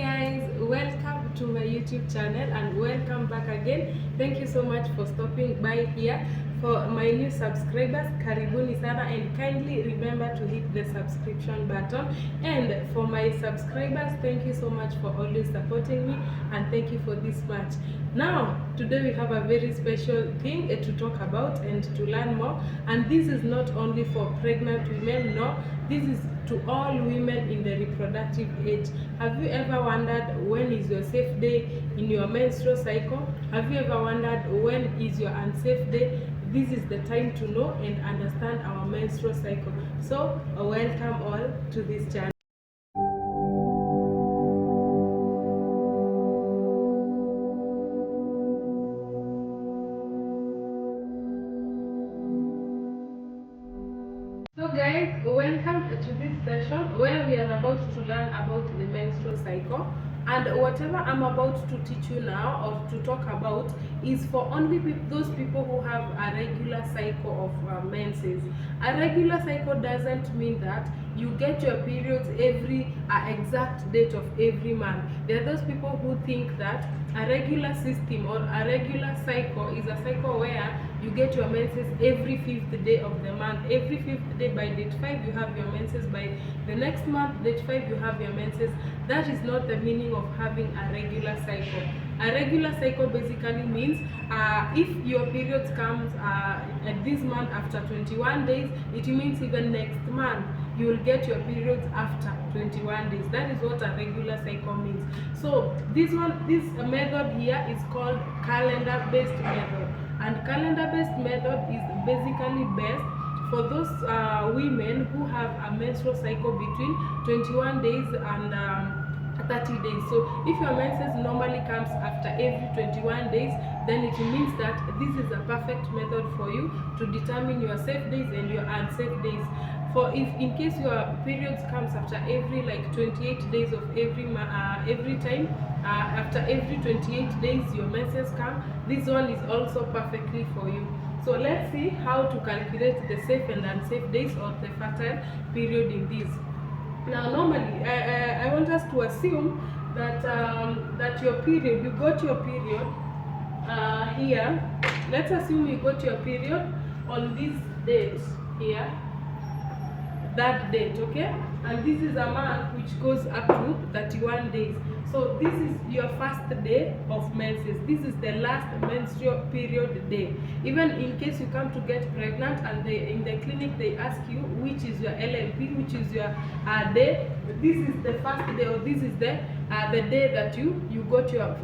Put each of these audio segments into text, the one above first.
guys, welcome to my YouTube channel and welcome back again. Thank you so much for stopping by here. For my new subscribers, karibuni sana, and kindly remember to hit the subscription button. And for my subscribers, thank you so much for always supporting me, and thank you for this much. Now today we have a very special thing to talk about and to learn more, and this is not only for pregnant women, no, this is to all women in the reproductive age. Have you ever wondered when is your safe day in your menstrual cycle? Have you ever wondered when is your unsafe day? This is the time to know and understand our menstrual cycle. So welcome all to this channel. So guys, welcome to this session where we are about to learn about the menstrual cycle. And whatever I'm about to teach you now or to talk about is for only those people who have a regular cycle of menses. A regular cycle doesn't mean that you get your periods every exact date of every month. There are those people who think that a regular system or a regular cycle is a cycle where you get your menses every 5th day of the month. Every 5th day by date 5 you have your menses, by the next month date 5 you have your menses. That is not the meaning of having a regular cycle. A regular cycle basically means if your periods comes at this month after 21 days, it means even next month you will get your periods after 21 days. That is what a regular cycle means. So this method here is called calendar based method, and calendar based method is basically best for those women who have a menstrual cycle between 21 days and 30 days. So if your menses normally comes after every 21 days, then it means that this is a perfect method for you to determine your safe days and your unsafe days. For if in case your periods comes after every 28 days of every time, after every 28 days your menses come, this one is also perfectly for you. So let's see how to calculate the safe and unsafe days of the fertile period in this. Now normally I want us to assume that that your period, you got your period here. Let's assume you got your period on this date here, that date, okay? And this is a month which goes up to 31 days. So this is your first day of menses. This is the last menstrual period day. Even in case you come to get pregnant and in the clinic they ask you which is your LMP, which is your day, this is the first day, or this is the day that you got your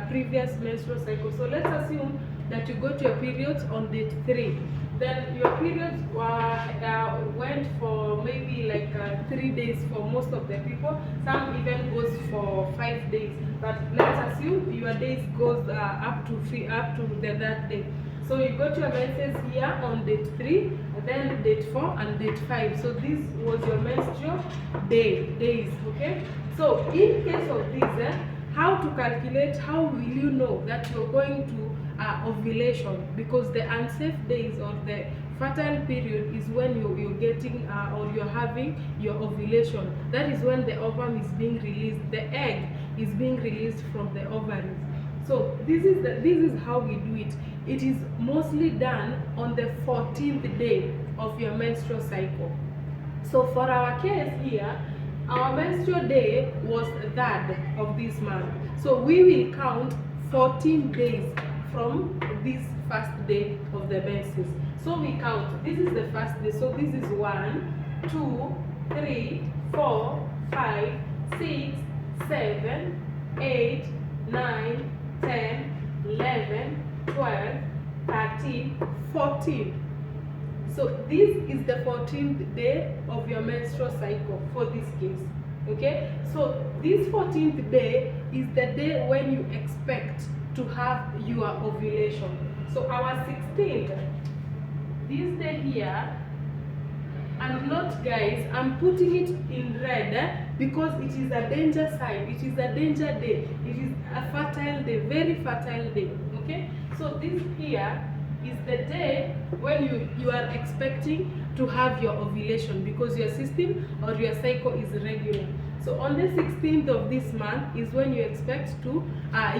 previous menstrual cycle. So let's assume that you got your periods on date 3. Then your periods went for maybe 3 days for most of the people. Some even goes for 5 days. But let's assume your days goes up to the third day. So you got your menses here on date 3, then date 4 and date 5. So this was your menstrual days. Okay. So in case of this, how to calculate? How will you know that you're going to ovulation? Because the unsafe days of the fertile period is when you're getting or you're having your ovulation. That is when the ovum is being released, the egg is being released from the ovaries. So this is how we do it. It is mostly done on the 14th day of your menstrual cycle. So for our case here, our menstrual day was 3rd of this month. So we will count 14 days from this first day of the menses. So we count, this is the first day. So this is 1, 2, 3, 4, 5, 6, 7, 8, 9, 10, 11, 12, 13, 14. So this is the 14th day of your menstrual cycle for this case. Okay, so this 14th day is the day when you expect to have your ovulation. So our 16th, this day here, and not guys, I'm putting it in red because it is a danger sign, it is a danger day, it is a fertile day, very fertile day. Okay, so this here is the day when you are expecting to have your ovulation, because your system or your cycle is regular. So on the 16th of this month is when you expect to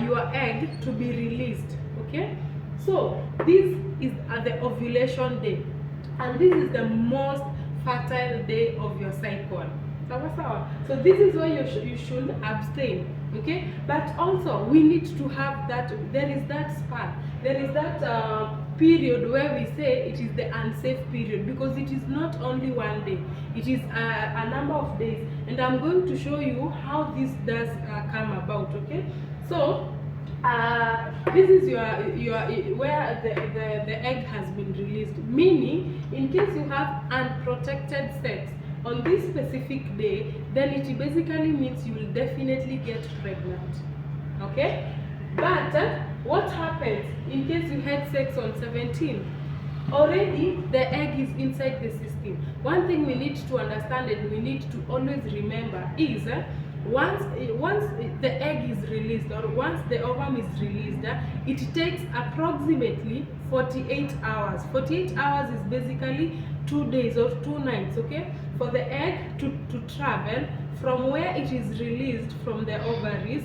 your egg to be released. Okay, so this is the ovulation day, and this is the most fertile day of your cycle. So this is why you should abstain. Okay, but also we need to have that, there is that span, there is that period where we say it is the unsafe period, because it is not only one day, it is a number of days, and I'm going to show you how this does come about. Okay, so this is your where the egg has been released, meaning in case you have unprotected sex on this specific day, then it basically means you will definitely get pregnant. Okay, but what happens in case you had sex on 17? Already the egg is inside the system. One thing we need to understand and we need to always remember is once the egg is released, or once the ovum is released, it takes approximately 48 hours. 48 hours is basically 2 days or 2 nights, okay, for the egg to travel from where it is released from the ovaries,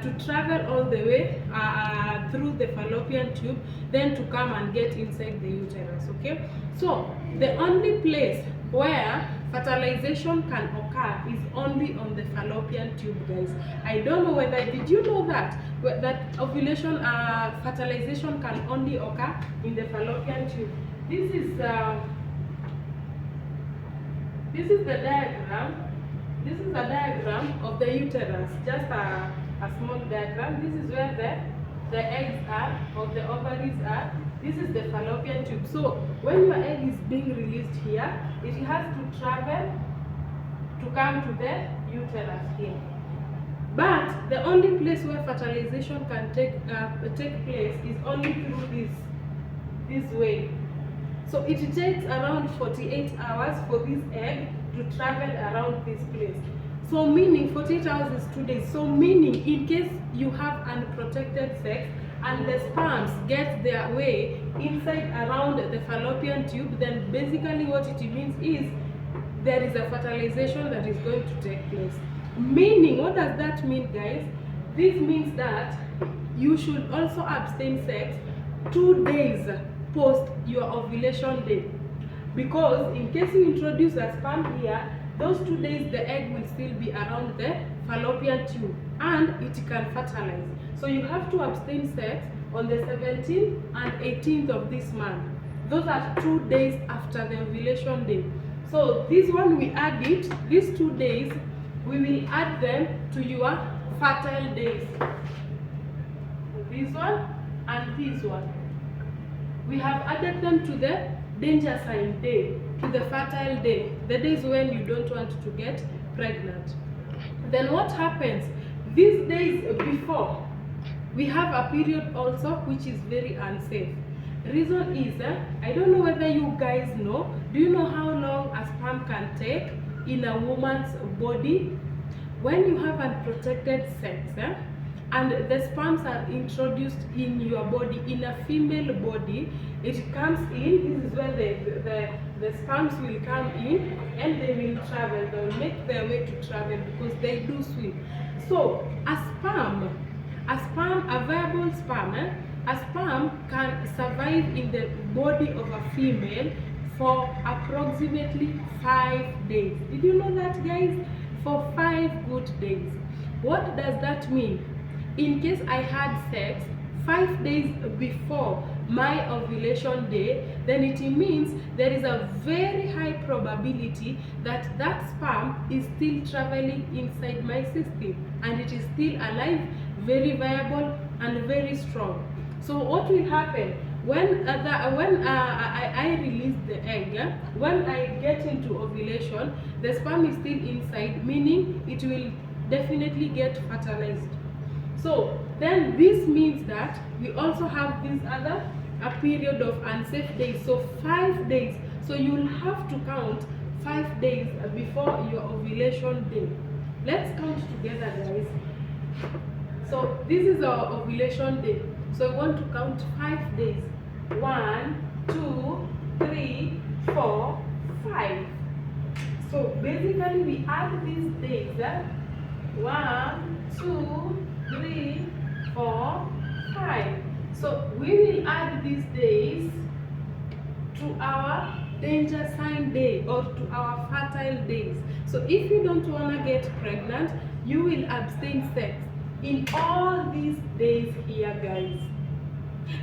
to travel all the way through the fallopian tube, then to come and get inside the uterus. Okay, so the only place where fertilization can occur is only on the fallopian tube, guys. I don't know whether, did you know that ovulation fertilization can only occur in the fallopian tube? This is the diagram. This is a diagram of the uterus, just a small diagram. This is where the eggs are, or the ovaries are. This is the fallopian tube. So when your egg is being released here, it has to travel to come to the uterus here. But the only place where fertilization can take place is only through this way. So it takes around 48 hours for this egg to travel around this place. So meaning 48 hours is 2 days. So meaning in case you have unprotected sex and the sperms get their way inside around the fallopian tube, then basically what it means is there is a fertilization that is going to take place. Meaning, what does that mean, guys? This means that you should also abstain sex 2 days post your ovulation day, because in case you introduce a sperm here, those 2 days the egg will still be around the fallopian tube and it can fertilize. So you have to abstain sex on the 17th and 18th of this month. Those are 2 days after the ovulation day. So this one we add it, these 2 days we will add them to your fertile days. This one and this one. We have added them to the danger sign day, to the fertile day, the days when you don't want to get pregnant. Then what happens? These days before, we have a period also which is very unsafe. Reason is, I don't know whether you guys know, do you know how long a sperm can take in a woman's body? When you have unprotected sex, and the sperms are introduced in your body, in a female body, it comes in, this is where the sperms will come in and they will travel, they will make their way to travel because they do swim. So a viable sperm, a sperm can survive in the body of a female for approximately 5 days. Did you know that, guys? For 5 good days. What does that mean? In case I had sex 5 days before my ovulation day, then it means there is a very high probability that that sperm is still traveling inside my system and it is still alive, very viable and very strong. So what will happen when I release the egg, when I get into ovulation, the sperm is still inside, meaning it will definitely get fertilized. So then this means that we also have this other a period of unsafe days, so 5 days. So you will have to count 5 days before your ovulation day. Let's count together, guys. So this is our ovulation day. So I want to count 5 days. 1, 2, 3, 4, 5. So basically we add these days. 1, 2, 3, 4, 5. So we will add these days to our danger sign day or to our fertile days. So if you don't want to get pregnant, you will abstain sex in all these days here, guys.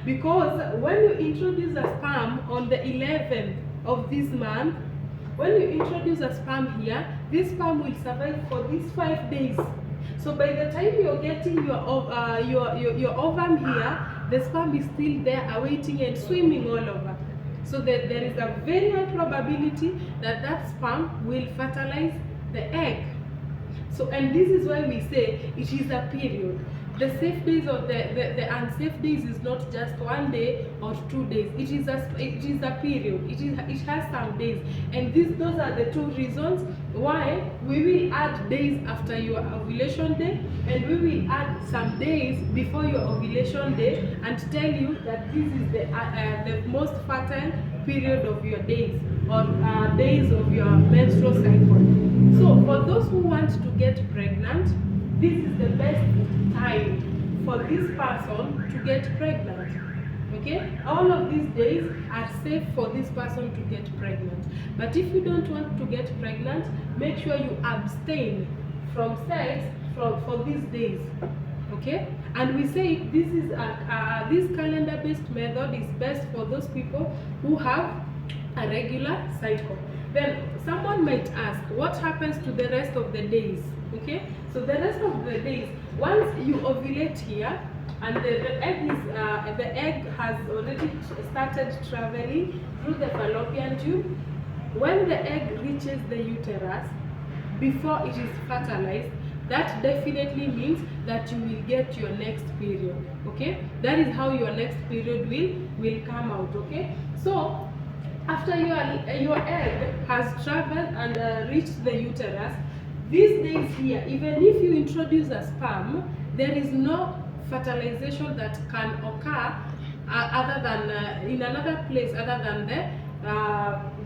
Because when you introduce a sperm on the 11th of this month, when you introduce a sperm here, this sperm will survive for these 5 days. So by the time you're getting your ovum here, the sperm is still there awaiting and swimming all over. So that there is a very high probability that that sperm will fertilize the egg. So, and this is why we say it is a period. The safe days or the unsafe days is not just 1 day or 2 days. It is a period. It has some days, and those are the 2 reasons why we will add days after your ovulation day, and we will add some days before your ovulation day, and tell you that this is the most fertile period of your days or days of your menstrual cycle. So for those who want to get pregnant, this is the best time for this person to get pregnant. Okay, all of these days are safe for this person to get pregnant. But if you don't want to get pregnant, make sure you abstain from sex for these days. Okay, and we say this is this calendar-based method is best for those people who have a regular cycle. Then someone might ask, what happens to the rest of the days? Okay, so the rest of the days, once you ovulate here and the egg has already started traveling through the fallopian tube, when the egg reaches the uterus before it is fertilized, that definitely means that you will get your next period. Okay, that is how your next period will come out. Okay, so after your egg has traveled and reached the uterus, these days here, even if you introduce a sperm, there is no fertilization that can occur other than in another place other than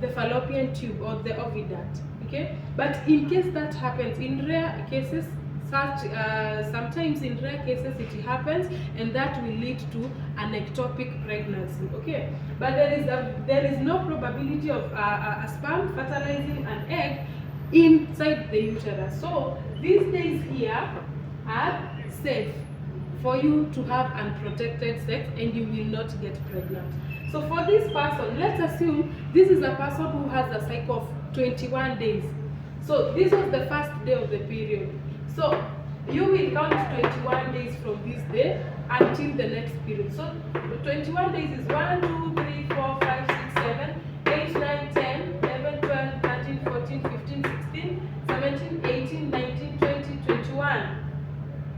the fallopian tube or the oviduct. Okay, but in case that happens, in rare cases, sometimes in rare cases it happens, and that will lead to an ectopic pregnancy. Okay, but there is no probability of a sperm fertilizing an egg inside the uterus. So these days here are safe for you to have unprotected sex, and you will not get pregnant. So for this person, let's assume this is a person who has a cycle of 21 days. So this was the first day of the period. So you will count 21 days from this day until the next period. So 21 days is 1, 2, 3, 4, 5, 6, 7, 8, 9, 10, 11, 12, 13, 14, 15, 16, 17, 18, 19, 20, 21.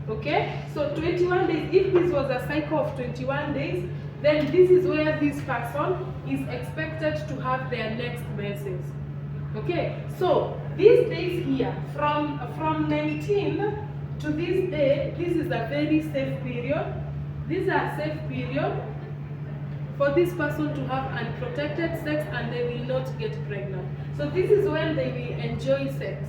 Okay? So 21 days, if this was a cycle of 21 days, then this is where this person is expected to have their next menses. Okay? So these days here, from 19 to this day, this is a very safe period. These are safe period for this person to have unprotected sex, and they will not get pregnant. So this is when they will enjoy sex.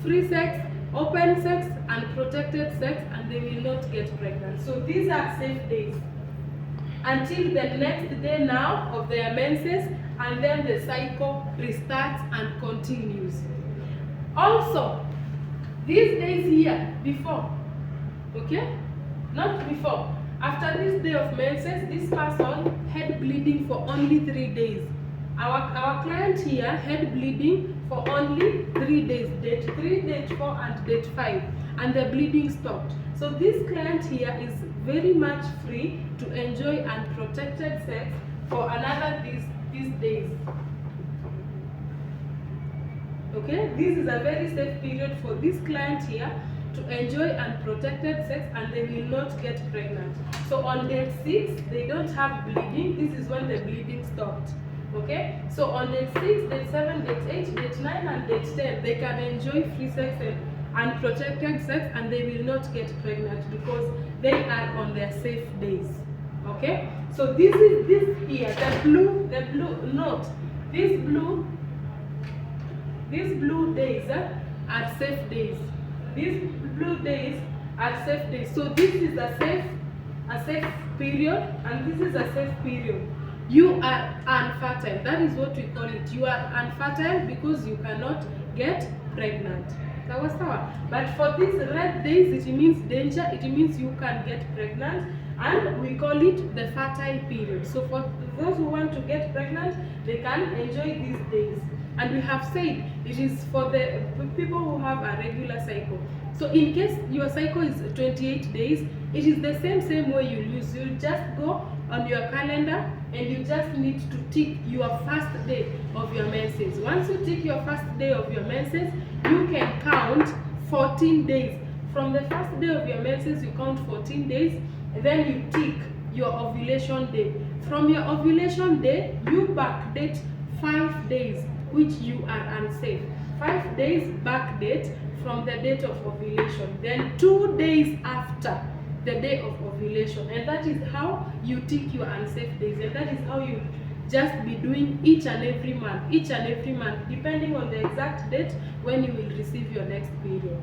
Free sex, open sex, unprotected sex, and they will not get pregnant. So these are safe days until the next day now of their menses, and then the cycle restarts and continues. Also, these days here, before, okay? Not before. After this day of menses, this person had bleeding for only 3 days. Our client here had bleeding for only 3 days, date 3, date 4, and date 5, and the bleeding stopped. So this client here is very much free to enjoy unprotected sex for another these days. Okay, this is a very safe period for this client here to enjoy unprotected sex, and they will not get pregnant. So on date 6, they don't have bleeding. This is when the bleeding stopped. Okay, so on date 6, date 7, date 8, date 9, and date 10, they can enjoy free sex and unprotected sex, and they will not get pregnant because they are on their safe days. Okay, so this is this here, the blue note. This blue These blue days are safe days. These blue days are safe days. So this is a safe period, and this is a safe period. You are unfertile. That is what we call it. You are unfertile because you cannot get pregnant. But for these red days, it means danger. It means you can get pregnant, and we call it the fertile period. So for those who want to get pregnant, they can enjoy these days. And we have said it is for the people who have a regular cycle. So in case your cycle is 28 days, it is the same way you use. You just go on your calendar and you just need to tick your first day of your menses. Once you tick your first day of your menses, you can count 14 days. From the first day of your menses, you count 14 days, and then you tick your ovulation day. From your ovulation day, you backdate 5 days, which you are unsafe. 5 days backdate from the date of ovulation. Then 2 days after the day of ovulation, and that is how you tick your unsafe days, and that is how you just be doing each and every month, depending on the exact date when you will receive your next period.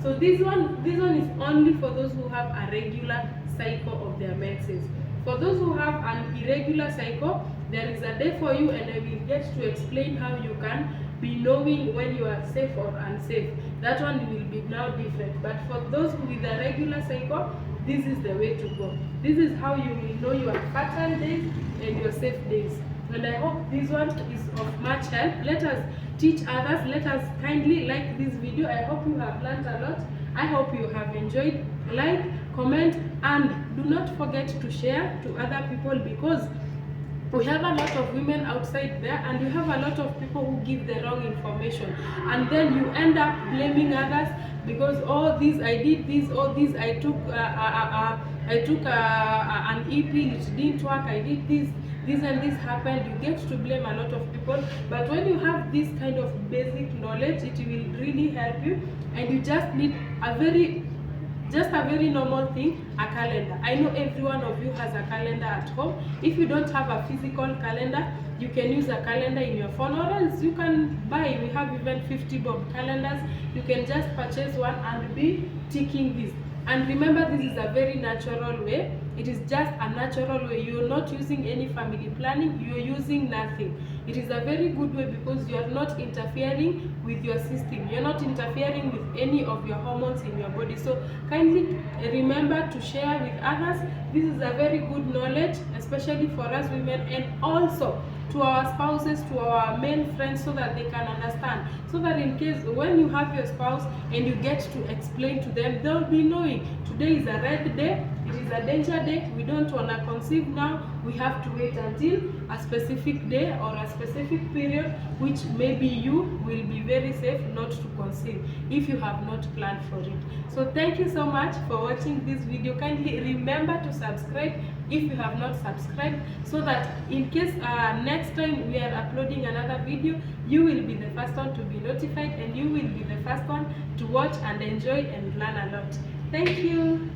So this one is only for those who have a regular cycle of their menses. For those who have an irregular cycle, there is a day for you, and I will get to explain how you can be knowing when you are safe or unsafe. That one will be now different. But for those with a regular cycle, this is the way to go. This is how you will know your fertile days and your safe days. And I hope this one is of much help. Let us teach others. Let us kindly like this video. I hope you have learned a lot. I hope you have enjoyed. Like, comment, and do not forget to share to other people, because we have a lot of women outside there, and we have a lot of people who give the wrong information, and then you end up blaming others because this I did this, I took an EP, it didn't work, I did this and this happened. You get to blame a lot of people. But when you have this kind of basic knowledge, it will really help you, and you just need a very normal thing, a calendar. I know every one of you has a calendar at home. If you don't have a physical calendar, you can use a calendar in your phone, or else you can buy. We have even 50 bob calendars. You can just purchase one and be ticking this. And remember, this is a very natural way. It is just a natural way. You're not using any family planning. You're using nothing. It is a very good way because you are not interfering with your system. You're not interfering with any of your hormones in your body. So kindly remember to share with others. This is a very good knowledge, especially for us women, and also to our spouses, to our male friends, so that they can understand. So that in case when you have your spouse and you get to explain to them, they'll be knowing today is a red day, it is a danger day, we don't want to conceive now, we have to wait until a specific day or a specific period, which maybe you will be very safe not to conceive if you have not planned for it. So thank you so much for watching this video. Kindly remember to subscribe if you have not subscribed, so that in case next time we are uploading another video, you will be the first one to be notified, and you will be the first one to watch and enjoy and learn a lot. Thank you.